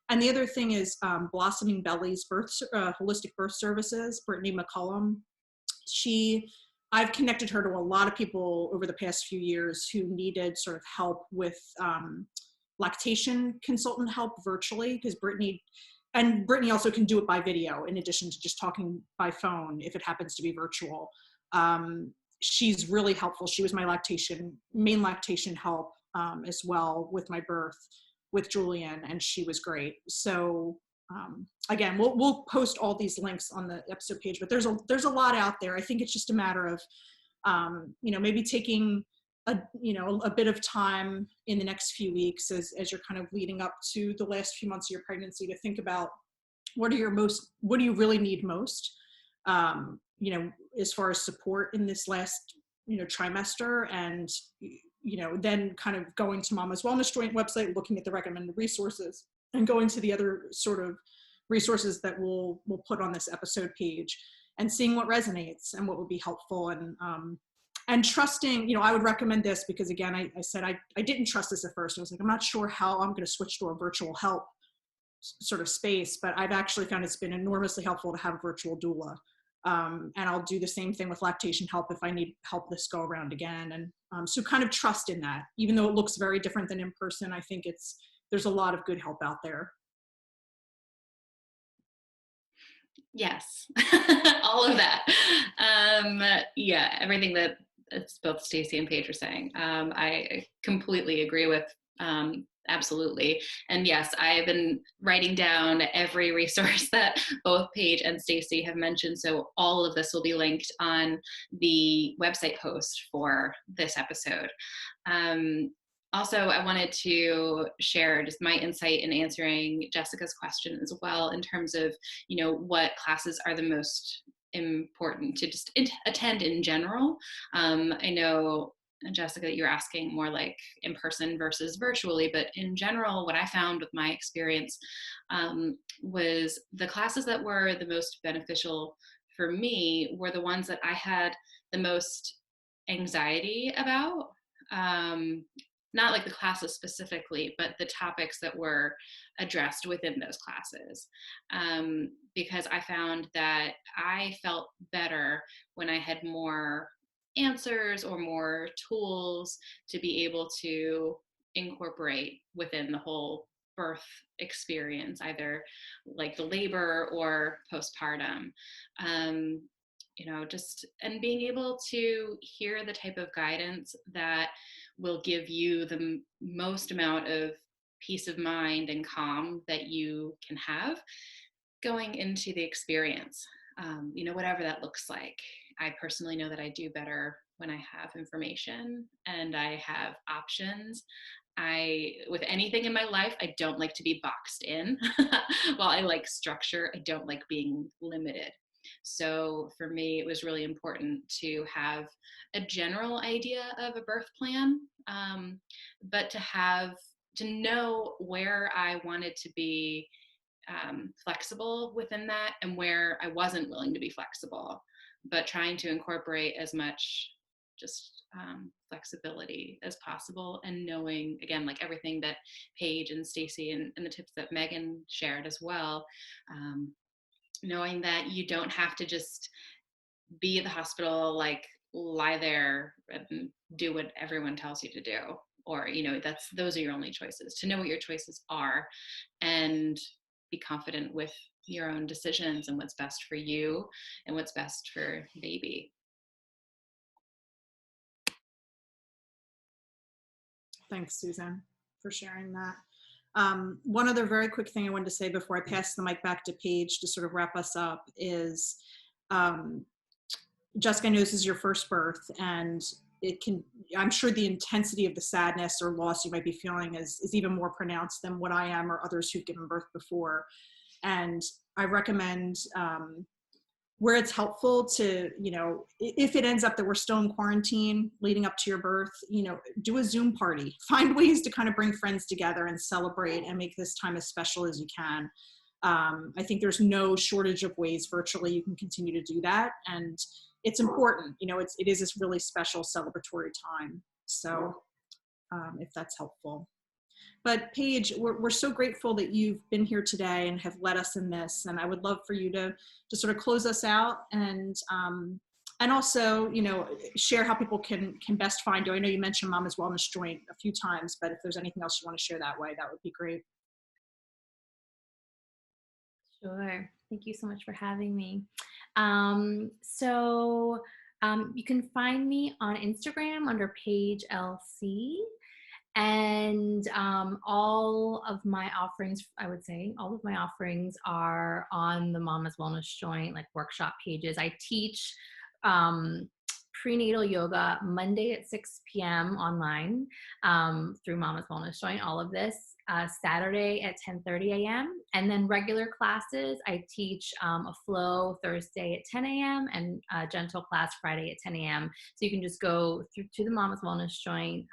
And the other thing is Blossoming Bellies Holistic Birth Services, Brittany McCullum. I've connected her to a lot of people over the past few years who needed sort of help with lactation consultant help virtually, because Brittany also can do it by video in addition to just talking by phone if it happens to be virtual. She's really helpful. She was my main lactation help as well with my birth with Julian, and she was great. So again, we'll post all these links on the episode page, but there's a lot out there. I think it's just a matter of maybe taking a bit of time in the next few weeks as you're kind of leading up to the last few months of your pregnancy to think about what do you really need most, as far as support in this last trimester, and then kind of going to Mama's Wellness Joint website, looking at the recommended resources, and going to the other sort of resources that we'll put on this episode page, and seeing what resonates and what would be helpful, and trusting. I would recommend this because, again, I said I didn't trust this at first. I was like, I'm not sure how I'm going to switch to a virtual help sort of space, but I've actually found it's been enormously helpful to have a virtual doula. And I'll do the same thing with lactation help if I need help this go around again. And so kind of trust in that, even though it looks very different than in person. I think there's a lot of good help out there. Yes, all of that. Yeah, everything that both Stacey and Paige are saying, I completely agree with. Absolutely. And yes, I have been writing down every resource that both Paige and Stacey have mentioned. So all of this will be linked on the website post for this episode. Also, I wanted to share just my insight in answering Jessica's question as well, in terms of, what classes are the most important to just attend in general. I know, Jessica, you're asking more like in person versus virtually, but in general, what I found with my experience was the classes that were the most beneficial for me were the ones that I had the most anxiety about. not like the classes specifically, but the topics that were addressed within those classes. Because I found that I felt better when I had more answers or more tools to be able to incorporate within the whole birth experience, either like the labor or postpartum. Just and being able to hear the type of guidance that will give you the most amount of peace of mind and calm that you can have going into the experience, whatever that looks like. I personally know that I do better when I have information and I have options. With anything in my life, I don't like to be boxed in. While I like structure, I don't like being limited. So for me, it was really important to have a general idea of a birth plan, but to know where I wanted to be flexible within that and where I wasn't willing to be flexible, but trying to incorporate as much just flexibility as possible, and knowing, again, like everything that Paige and Stacey and the tips that Megan shared as well, knowing that you don't have to just be at the hospital, like lie there and do what everyone tells you to do, or those are your only choices. To know what your choices are and be confident with your own decisions and what's best for you and what's best for baby. Thanks, Susan, for sharing that. One other very quick thing I wanted to say before I pass the mic back to Paige to sort of wrap us up is, Jessica knows this is your first birth, and I'm sure the intensity of the sadness or loss you might be feeling is even more pronounced than what I am or others who've given birth before. And I recommend, where it's helpful to, if it ends up that we're still in quarantine leading up to your birth, do a Zoom party. Find ways to kind of bring friends together and celebrate and make this time as special as you can. I think there's no shortage of ways virtually you can continue to do that. And it's important, it is this really special celebratory time. So if that's helpful. But Paige, we're so grateful that you've been here today and have led us in this. And I would love for you to sort of close us out and also, share how people can best find you. I know you mentioned Mama's Wellness Joint a few times, but if there's anything else you want to share that way, that would be great. Sure. Thank you so much for having me. You can find me on Instagram under Paige LC. And all of my offerings are on the Mama's Wellness Joint, like workshop pages. I teach prenatal yoga Monday at 6 p.m. online through Mama's Wellness Joint, all of this. Saturday at 10:30 a.m. And then regular classes, I teach a flow Thursday at 10 a.m. and a gentle class Friday at 10 a.m. So you can just go through to the Mama's Wellness Joint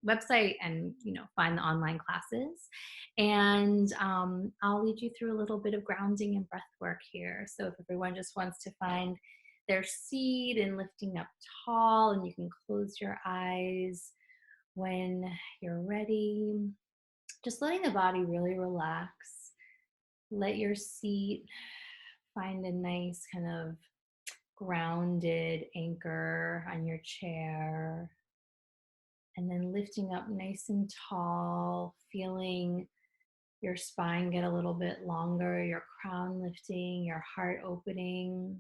website and find the online classes. And I'll lead you through a little bit of grounding and breath work here. So if everyone just wants to find their seat and lifting up tall, and you can close your eyes when you're ready. Just letting the body really relax. Let your seat find a nice kind of grounded anchor on your chair. And then lifting up nice and tall, feeling your spine get a little bit longer, your crown lifting, your heart opening.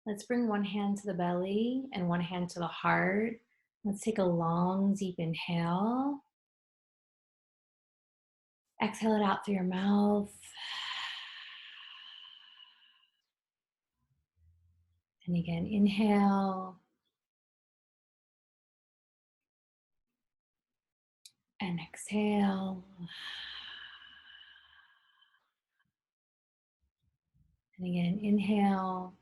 Let's bring one hand to the belly and one hand to the heart. Let's take a long, deep inhale. Exhale it out through your mouth. And again, inhale. And exhale. And again, inhale.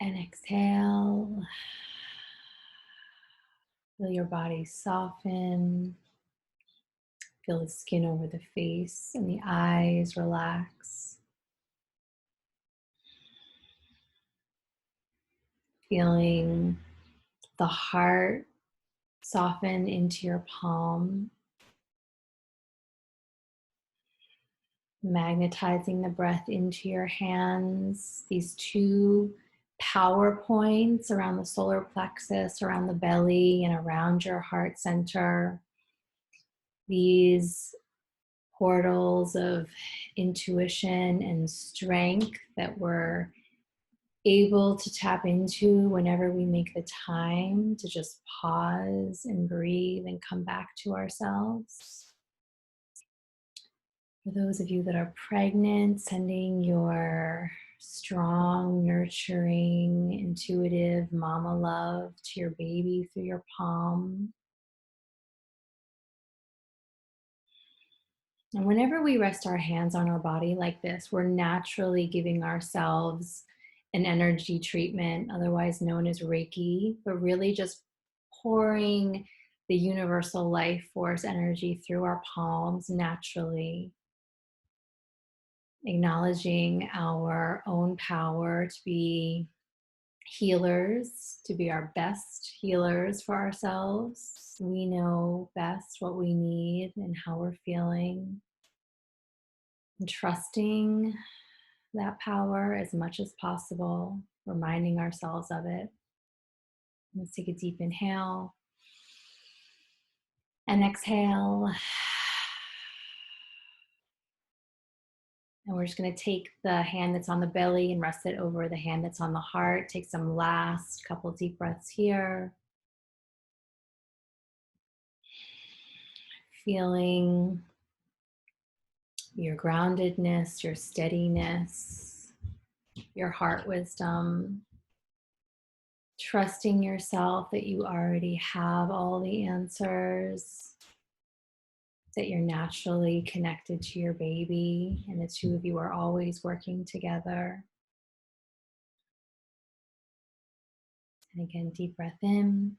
And exhale. Feel your body soften. Feel the skin over the face and the eyes relax. Feeling the heart soften into your palm, magnetizing the breath into your hands. These two power points around the solar plexus, around the belly, and around your heart center. These portals of intuition and strength that we're able to tap into whenever we make the time to just pause and breathe and come back to ourselves. For those of you that are pregnant, sending your strong, nurturing, intuitive mama love to your baby through your palm. And whenever we rest our hands on our body like this, we're naturally giving ourselves an energy treatment, otherwise known as Reiki, but really just pouring the universal life force energy through our palms naturally, acknowledging our own power to be healers, to be our best healers for ourselves. We know best what we need and how we're feeling. And trusting that power as much as possible, reminding ourselves of it. Let's take a deep inhale and exhale. And we're just going to take the hand that's on the belly and rest it over the hand that's on the heart. Take some last couple deep breaths here. Feeling your groundedness, your steadiness, your heart wisdom. Trusting yourself that you already have all the answers, that you're naturally connected to your baby, and the two of you are always working together. And again, deep breath in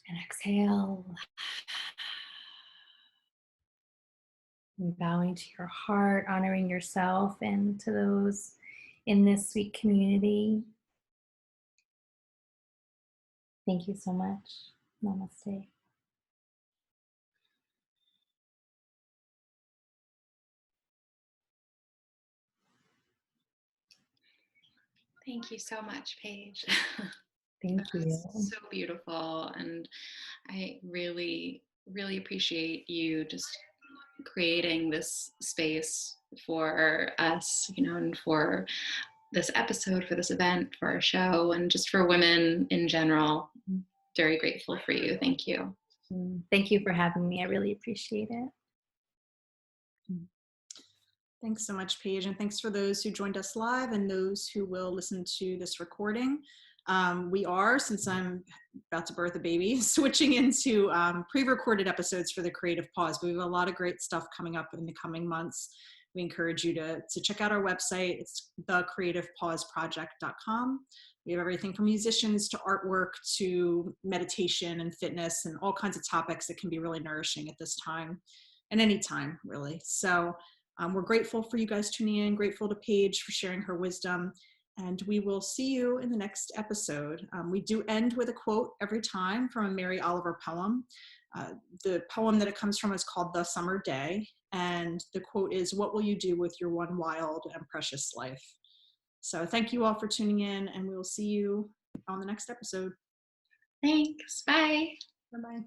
and exhale. And bowing to your heart, honoring yourself and to those in this sweet community. Thank you so much. Namaste. Thank you so much, Paige. Thank That you. was so beautiful, and I really, really appreciate you just creating this space for us, and for this episode, for this event, for our show, and just for women in general. I'm very grateful for you. Thank you. Thank you for having me. I really appreciate it. Thanks so much, Paige, and thanks for those who joined us live and those who will listen to this recording. We are, since I'm about to birth a baby, switching into pre-recorded episodes for the Creative Pause. But we have a lot of great stuff coming up in the coming months. We encourage you to check out our website. It's thecreativepauseproject.com. We have everything from musicians to artwork to meditation and fitness and all kinds of topics that can be really nourishing at this time and any time, really. So we're grateful for you guys tuning in, grateful to Paige for sharing her wisdom, and we will see you in the next episode. We do end with a quote every time from a Mary Oliver poem. The poem that it comes from is called The Summer Day, and the quote is, "What will you do with your one wild and precious life?" So thank you all for tuning in, and we will see you on the next episode. Thanks. Bye. Bye-bye.